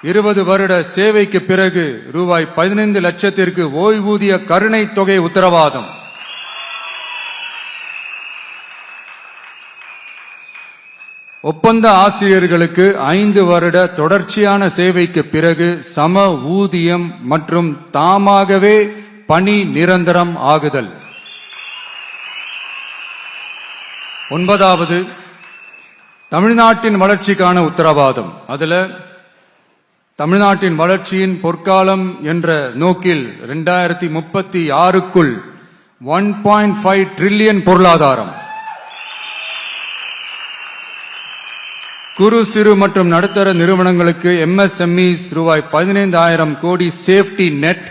20 வருட சேவைக்கு பிறகு ரூபாய் 15 லட்சத்திற்கு ஓய்வூதிய கருணை தொகை உத்தரவாதம். ஒப்பந்த ஆசிரியர்களுக்கு 5 வருட தொடர்ச்சியான சேவைக்கு பிறகு சம ஊதியம் மற்றும் தாமாகவே பணி நிரந்தரம் ஆகுதல். 9வது தமிழ்நாட்டின் வளர்ச்சிக்கான உத்தரவாதம். அதுல தமிழ்நாட்டின் வளர்ச்சியின் பொற்காலம் என்ற நோக்கில் 2036க்குள் 1.5 டிரில்லியன் பொருளாதாரம், குறு சிறு மற்றும் நடுத்தர நிறுவனங்களுக்கு MSMEs ரூபாய் 15,000 கோடி சேஃப்டி நெட்,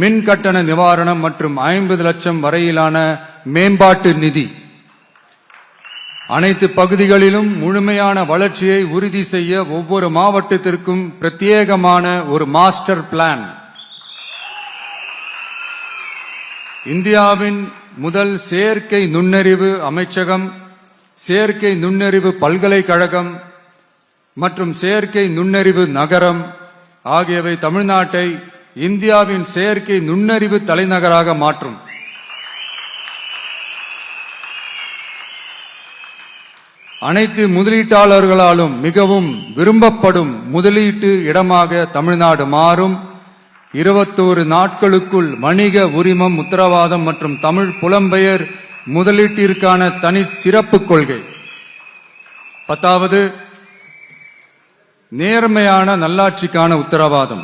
மின் கட்டண நிவாரணம் மற்றும் 50 லட்சம் வரையிலான மேம்பாட்டு நிதி. அனைத்து பகுதிகளிலும் முழுமையான வளர்ச்சியை உறுதி செய்ய ஒவ்வொரு மாவட்டத்திற்கும் பிரத்யேகமான ஒரு மாஸ்டர் பிளான். இந்தியாவின் முதல் செயற்கை நுண்ணறிவு அமைச்சகம், செயற்கை நுண்ணறிவு பல்கலைக்கழகம் மற்றும் செயற்கை நுண்ணறிவு நகரம் ஆகியவை தமிழ்நாட்டை இந்தியாவின் செயற்கை நுண்ணறிவு தலைநகராக மாற்றும். அனைத்து முதலீட்டாளர்களாலும் மிகவும் விரும்பப்படும் முதலீட்டு இடமாக தமிழ்நாடு மாறும். 21 நாட்களுக்குள் வணிக உரிமம் உத்தரவாதம் மற்றும் தமிழ் புலம்பெயர் முதலீட்டிற்கான தனி சிறப்பு கொள்கை. 10வது நேர்மையான நல்லாட்சிக்கான உத்தரவாதம்.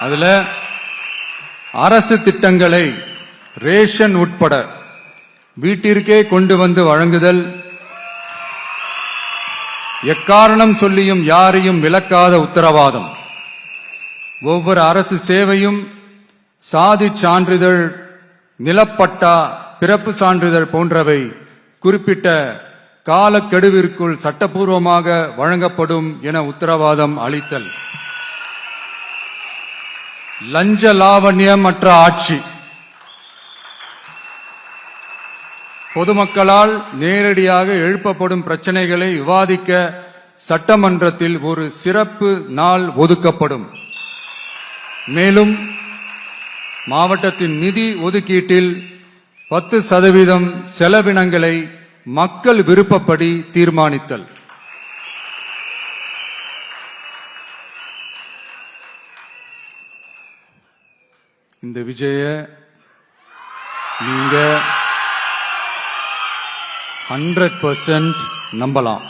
அதுல அரசு திட்டங்களை ரேஷன் உட்பட வீட்டிற்கே கொண்டு வந்து வழங்குதல், எக்காரணம் சொல்லியும் யாரையும் விலக்காத உத்தரவாதம். ஒவ்வொரு அரசு சேவையும் சாதி சான்றிதழ், நிலப்பட்டா, பிறப்பு சான்றிதழ் போன்றவை குறிப்பிட்ட காலக்கெடுவிற்குள் சட்டப்பூர்வமாக வழங்கப்படும் என உத்தரவாதம் அளித்தல். லஞ்ச லாவண்யமற்ற ஆட்சி. பொதுமக்களால் நேரடியாக எழுப்பப்படும் பிரச்சனைகளை விவாதிக்க சட்டமன்றத்தில் ஒரு சிறப்பு நாள் ஒதுக்கப்படும். மேலும் மாவட்டத்தின் நிதி ஒதுக்கீட்டில் 10% செலவினங்களை மக்கள் விருப்பப்படி தீர்மானித்தல். இந்த விஜய நீங்க 100% நம்பலாம்.